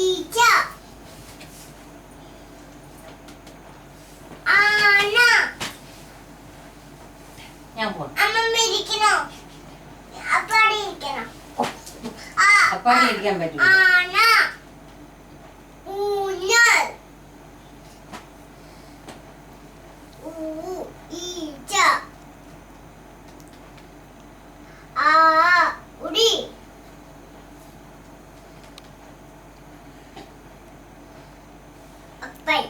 ഈച്ച ആന ഞാൻ പോണം. അമ്മ ഇരിക്കണോ അപ്പാടി ഇരിക്കണോ അപ്പാടി ഇരിക്കാൻ പറ്റൂല. ആന ഊഞ്ഞാൽ ഈച്ച ഉടി അപ്പൻ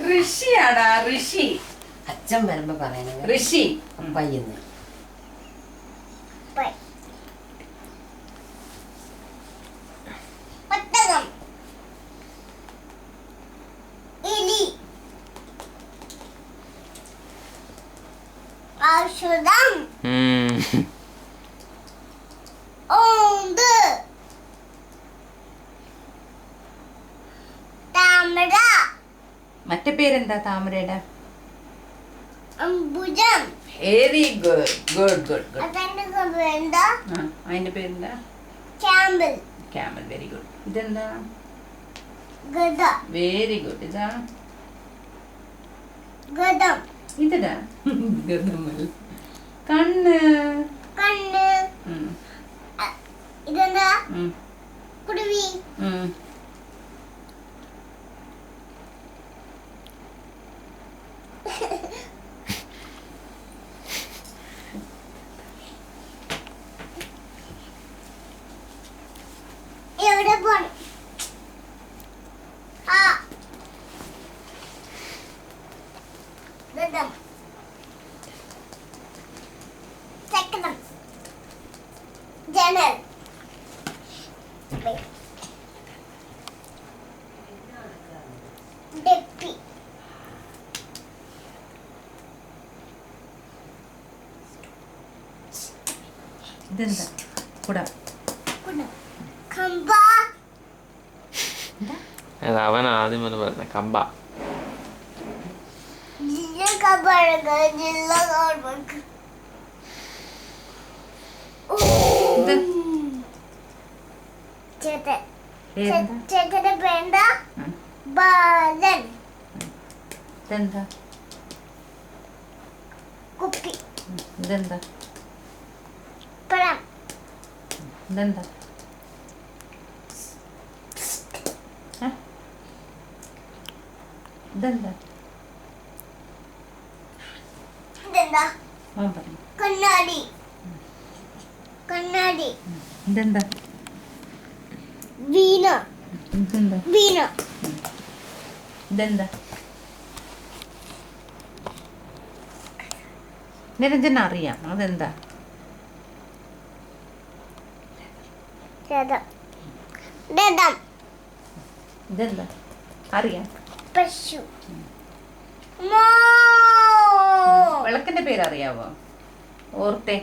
ഋഷിയാടാ ഋഷി. അച്ഛൻ വരുമ്പോ പറയണത് ഋഷി അപ്പയ്യെന്ന്. അപ്പൻ ഒട്ടകം എലി ഔഷധം ഓന്ത് താമര മറ്റേ പേരെന്താ താമരയുടെ? അംബുജം very good good good good. അതെന്താ എന്താ അതിന്റെ പേരെന്താ? Camel camel. Very good. ഇതെന്താ? ഗദ വെരി ഗുഡ്. ഇതാ ഗദം ഇതാ ഗതമൽ. കണ്ണ്. കണ്ണ് ഉം, ഇതെന്താ ഉം, കുരുവി ഉം. എവിടെ പോണം ഗദം ചക്രം ജനൽ ഡെപ്പി ഇതെന്താ? കുട. കമ്പ അവൻ ആദ്യം വന്ന് പറഞ്ഞ കമ്പ. ജില്ല കമ്പഴക ജില്ല കമ്പഴക ഇത് ചേട്ടൻ പേരെന്താ? ചേട്ടന്റെ പേരെന്താ ഉം. ബാലൻ ഇതെന്താ? കുപ്പി ഇതെന്താ? പഴം ഇതെന്താ? ഏ? ഇതെന്താ? ഇതെന്താ മോൻ പറഞ്ഞു. കണ്ണാടി കണ്ണാടി ഇതെന്താ? വീണ ഇതെന്താ? വീണ ഇതെന്താ? നിരഞ്ജന അറിയാം. അതെന്താ? രഥം രഥം ഇതെന്താ? അറിയാം. പശു വിളക്കിന്റെ പേരറിയാവോ? ഓർത്തെ.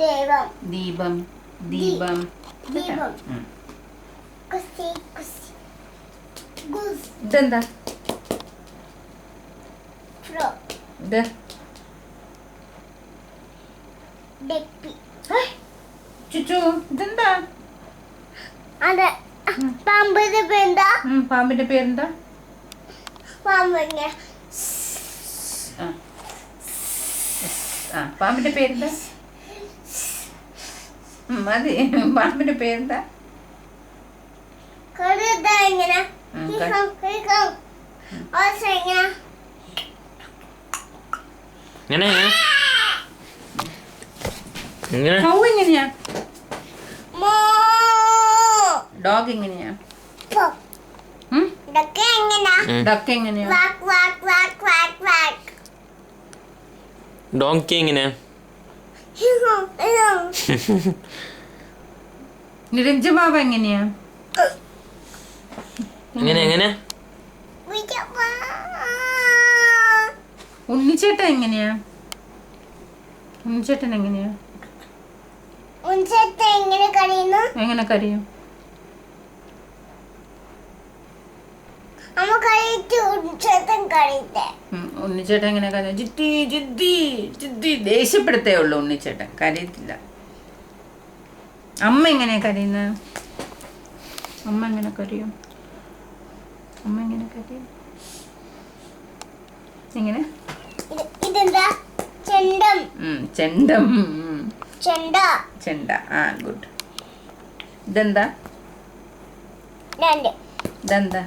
ദേവം ദീപം. ദീപം. ദീപം ഉം. കുസി കുസി ഗുസ് ഇതെന്താ? ഫ്രോ ഇത് ഡെപ്പി ചുച്ചു. ഇതെന്താ? അതെ പാമ്പിന്റെ പേരെന്താ പാമ്പിന്റെ പേരെന്താ? പാമ്പിന്റെ ആ. ആ പാമ്പിന്റെ പേരെന്താ? മതി. പാമ്പിന്റെ പേരെന്താ? കരുതാ ഇങ്ങനെ ഉം, ഹിഹം ഹിഹം ഓസ ഇങ്ങനെ ഇങ്ങനെ ഇങ്ങനെ കൗ എങ്ങനെയാ? മോ ഡോഗ് എങ്ങനെയാ? പോ ഇതൊക്കെ എങ്ങനാ ഡക്ക് എങ്ങനെയാ? വാക്ക് വാക്ക് വാക്ക് വാക്ക് വാക്ക് ഡോങ്കി എങ്ങനെ ഹിഹം ഹിഹം നിരഞ്ജമാവ എങ്ങനെയാ? എങ്ങനെ എങ്ങനെ വിജവാ ഉണ്ണിച്ചേട്ടൻ എങ്ങനെയാ? ഉണ്ണിച്ചേട്ടൻ എങ്ങനെയാ? ഉൻസത്തെ എങ്ങനെ കഴിയുന്നു എങ്ങനെ കരയും? അമ്മ അമ്മ കഴിച്ചു ഉച്ചേത്തൻ കഴിച്ചേ. ഉണ്ണിച്ചേട്ടൻ എങ്ങനെ കരയും? ജിദ്ദി ജിദ്ദി ജിദ്ദി ദേഷ്യപ്പെടുത്തേ ഉള്ളൂ ഉണ്ണിച്ചേട്ടൻ, കരയത്തില്ല. അമ്മ എങ്ങനെയാ കരയുന്നത്? അമ്മ എങ്ങനെ കരയും? അമ്മ എങ്ങനെ കരയും? എങ്ങനെ? ഇതെന്താ? ചെണ്ടം. ചെണ്ടം. ചെണ്ട. ചെണ്ട. ആ ഗുഡ്. ഇതെന്താ? രണ്ട്. ഇതെന്താ?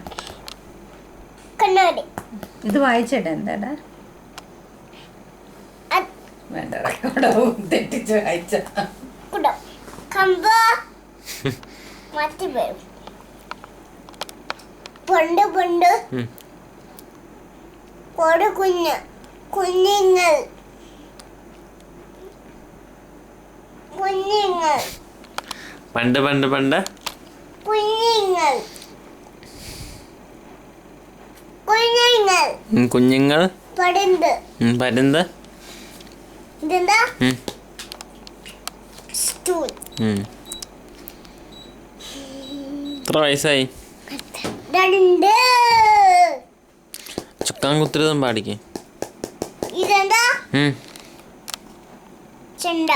കണ്ണാടി. ഇത് വായിച്ചേട്ടാ എന്താടാ? വേണ്ട, റെക്കോർഡാവും. തെറ്റിച്ച് വായിച്ച. കുടം. കമ്പ. മാറ്റി വരും. പണ്ട് പണ്ട് ഒരു കുഞ്ഞുങ്ങൾ പണ്ട് പണ്ട് പണ്ട് കുഞ്ഞുങ്ങൾ പരുന്ത്. ഇതെന്താ? സ്റ്റൂൾ. എത്ര വയസ്സായി? രണ്ട്. ചുക്കാൻ കുത്തിരതും പാടിക്കേ. ഇതെന്താ? ചെണ്ട.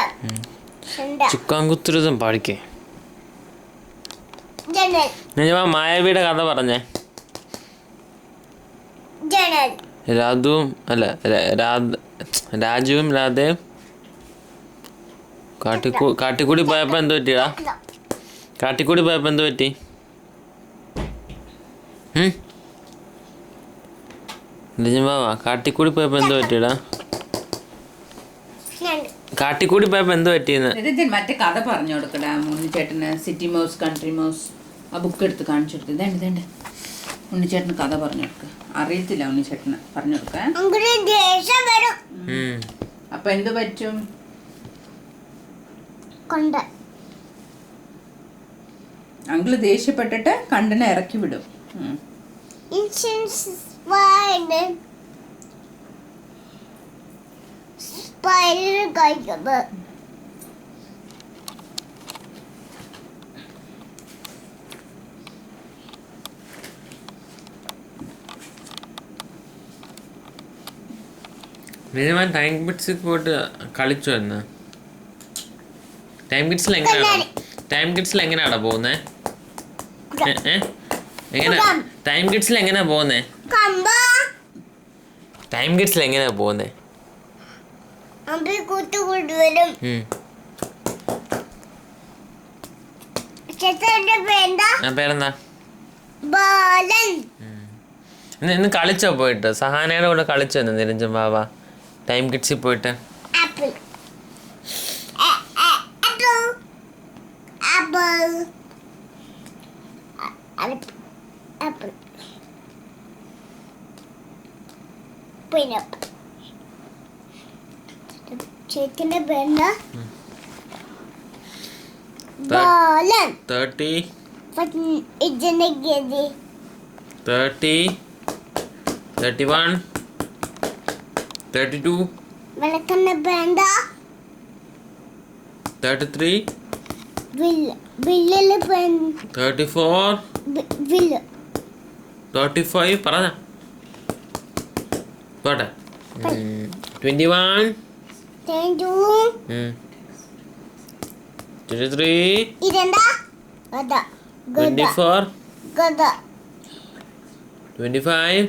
ചുക്കാൻ കുത്തിരതും പാടിക്കേ. ജനൽ. ഞാൻ മായാവിയുടെ കഥ പറഞ്ഞേ. ജനൽ. രാജുവും രാധയും കാട്ടിക്കൂടി പോയപ്പോ എന്ത് പറ്റിയടാ? കാട്ടിക്കൂടി പോയപ്പോ എന്ത് പറ്റി? കാട്ടിക്കൂടി പോയപ്പോ എന്ത് പറ്റിയടാ? കാട്ടിക്കൂടി പോയപ്പോ എന്ത് പറ്റിയെന്ന് മറ്റേ കഥ പറഞ്ഞു കൊടുക്കടാ ഉണ്ണിച്ചേട്ടന്. സിറ്റി മൗസ് കൺട്രി മൗസ് ആ ബുക്ക് എടുത്ത് കാണിച്ചു കൊടുക്കുക. ഇതേണ്ട ഉണ്ണിച്ചേട്ടന് കഥ പറഞ്ഞു കൊടുക്കുക. അറിയത്തില്ല ഉണ്ണിച്ചേട്ടന് പറഞ്ഞു കൊടുക്ക. അപ്പൊ എന്ത് പറ്റും? അങ്കിള് ദേഷ്യപ്പെട്ടിട്ട് കണ്ടിനെ ഇറക്കി വിടും. ടൈം കിഡ്സിൽ പോയിട്ട് കളിച്ചു എന്ന്. ടൈം കിഡ്സിൽ എങ്ങനെയാടാ പോകുന്നേ? ടൈം കിഡ്സിൽ എങ്ങനെയാ പോകുന്നേ? ടൈം കിഡ്സിൽ എങ്ങനെയാ പോകുന്നേ? പേരെന്താ? ഇന്ന് കളിച്ചോ പോയിട്ട്? സഹാനയുടെ കൂടെ കളിച്ചോ ഇന്ന് നിരഞ്ജൻ ബാബ ടൈം കിഡ്സിൽ പോയിട്ട്? ചേച്ചിന്റെ പേരെന്താ? 30 ഇതിന്റെ ഗതി 30 31 32 വിളക്കന്റെ പേരെന്താ? 33 വില്ലില് 34 വില്ല് 35 പറഞ്ഞ പോട്ടെ. 21 23 ഇതെന്താ? ഗദ. 24 ഗദ. 25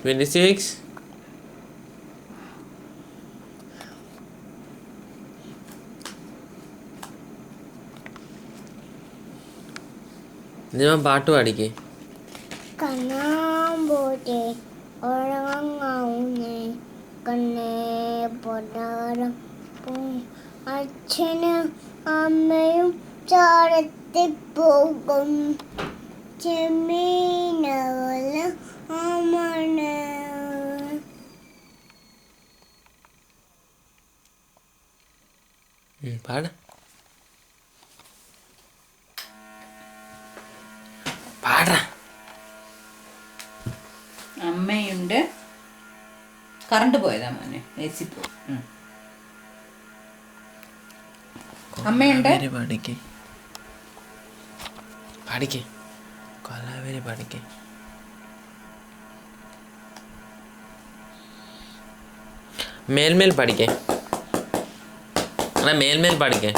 26 ഞാൻ പാട്ട് പാടിക്കേ. കാണാൻ പോട്ടെ ഉറങ്ങാവുന്നേ കണ്ണേ പൊടാരം അച്ഛനും അമ്മയും ചാടത്തി പോകും ചെമ്മീനവല അമ്മണ. പാട പാട. അമ്മയുണ്ട്. കറണ്ട് പോയതാ മോനെ. AC പോയി. അമ്മയുണ്ട്. പാടിക്കേ പാടിക്കേ. കൊല കൊലവരി പഠിക്കേ. മേൽമേൽ പഠിക്കേ. മേൽമേൽ പഠിക്കേ.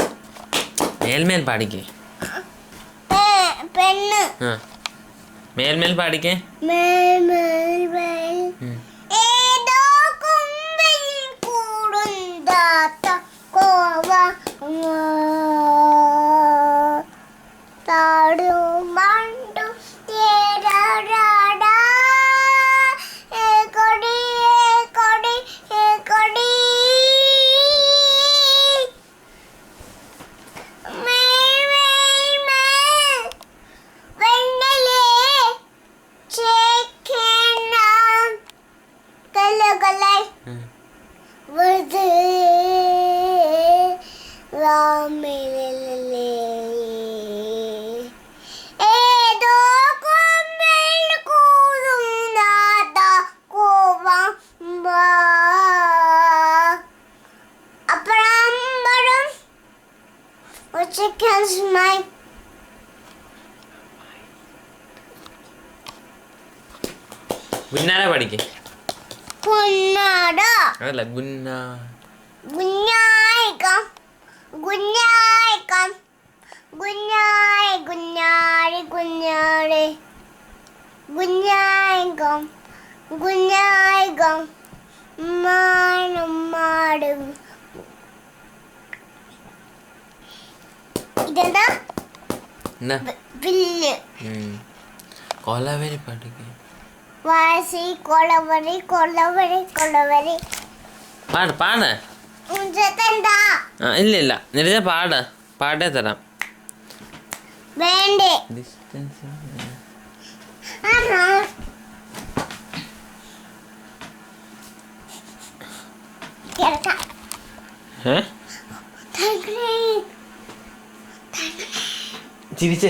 മേൽമേൽ പഠിക്കേ. പെണ്ണ് ആ മേൽമേൽ പഠിക്കേ. ഏതോ കുമ്പിൽ കൂടുണ്ടാത്ത കോവ താടു മണ്ടു തേരാടാ കൊടി കൊടി കൊടി Chickens, my ഗുന്നാര പഠിക്കേ. കുഞ്ഞാട അതല്ല ഗുന്ന. കുഞ്ഞായിക്കം കുഞ്ഞായിക്കം കുഞ്ഞായി കുഞ്ഞാടി കുഞ്ഞാടി കുഞ്ഞായിക്കം കുഞ്ഞായിക്കം മാട് ഇതെന്താ എന്നാ വില്ല് കൊലവരി പഠിക്കേ. വാസി കൊളവരി കൊളവരി കൊളവരി പാട് പാട്. ഉഞ്ചത്തെന്താ ഇല്ല ഇല്ല നിരജ പാട്. പാടേ തരാം. വേണ്ടേ ഡിസ്റ്റൻസ് ചിരിച്ചേ.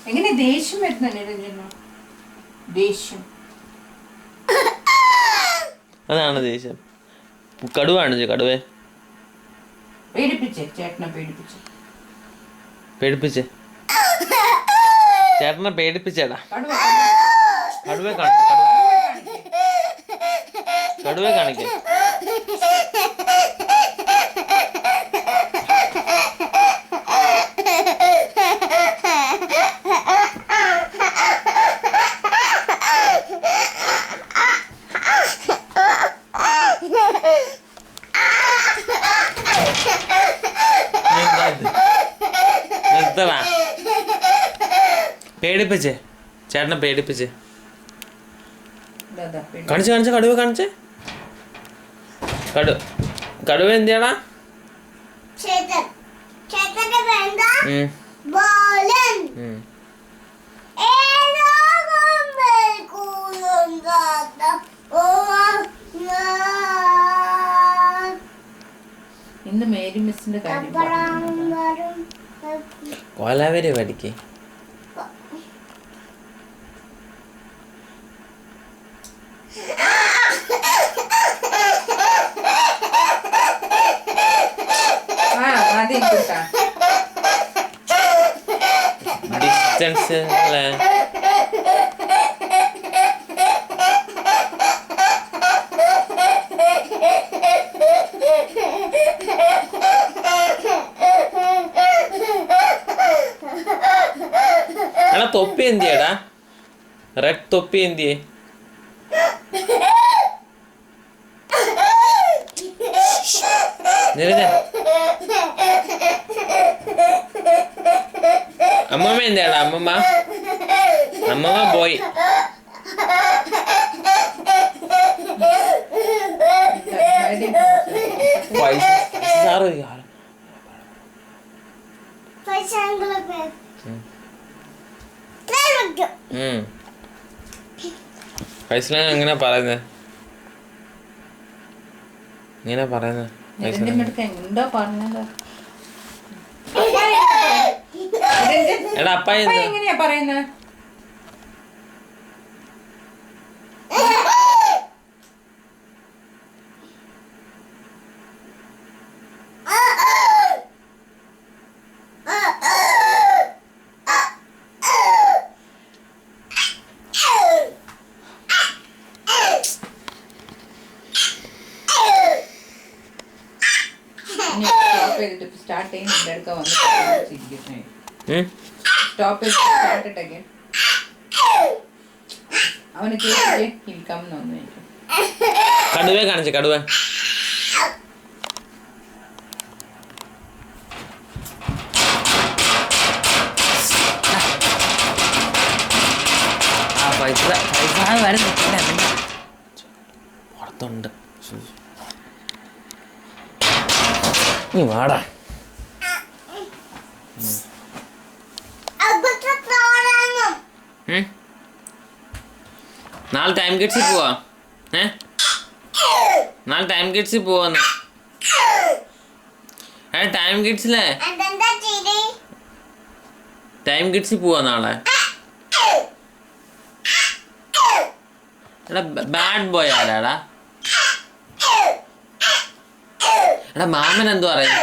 എങ്ങനെ ദേഷ്യം വരുന്ന നിരഞ്ജന? ദേഷ്യം അതാണ് ദേഷ്യം. കടുവാണ് കടുവേ. പേടിപ്പിച്ചേ ചേട്ടനെ പേടിപ്പിച്ചേ. പേടിപ്പിച്ചേ ചേട്ടനെ പേടിപ്പിച്ചേടാ. കടുവ കടുവേ കാണിക്കേ. കടുവേ കാണിക്കേ. പേടിപ്പിച്ചേ ചേട്ടനെ പേടിപ്പിച്ചേ. കാണിച്ച് കാണിച്ച കടുവ കാണിച്ചേ. കടുവ എന്തിയാടാ? ഇന്ന് മേരി മിസ്സിന്റെ കാര്യം കൊലവരി പഠിക്കേ. ഡിസ്റ്റൻസ് അല്ലേ. എടാ തൊപ്പി എന്തിയാടാ? റെഡ് തൊപ്പി എന്തിയേ? നിരഞ്ജ അമ്മമ്മ എന്തിയാടാ? അമ്മമ്മ അമ്മമ്മ പോയി. സാറ് ഫൈസലാൻ എങ്ങനെ പറയുന്നത്? ഇങ്ങനെ പറയുന്നത് എന്തോ പറഞ്ഞത്. എടാ അപ്പ എങ്ങനെയാ പറയുന്നത്? ചെയ്തിട്ട് സ്റ്റാർട്ട് ചെയ്യും എൻ്റെ അടുക്ക വന്ന് സ്റ്റോപ്പ് ചെയ്ത് സ്റ്റാർട്ട് ഇട്ട് അഗൈൻ അവന് കേട്ടില്ലേ ഇരിക്കാം എന്ന് കടുവ കാണിച്ചു കടുവ പൈസ പുറത്തുണ്ട് നീ വാടാ നാളെ ടൈം കിഡ്സിൽ പോവാ നാളെ ടൈം കിഡ്സിൽ പോവാന്ന് ടൈം കിഡ്സിലേ ടൈം കിഡ്സിൽ പോവാ നാളെ എടാ ബാഡ് ബോയ് ആരാടാ എടാ മാമൻ എന്തു പറയും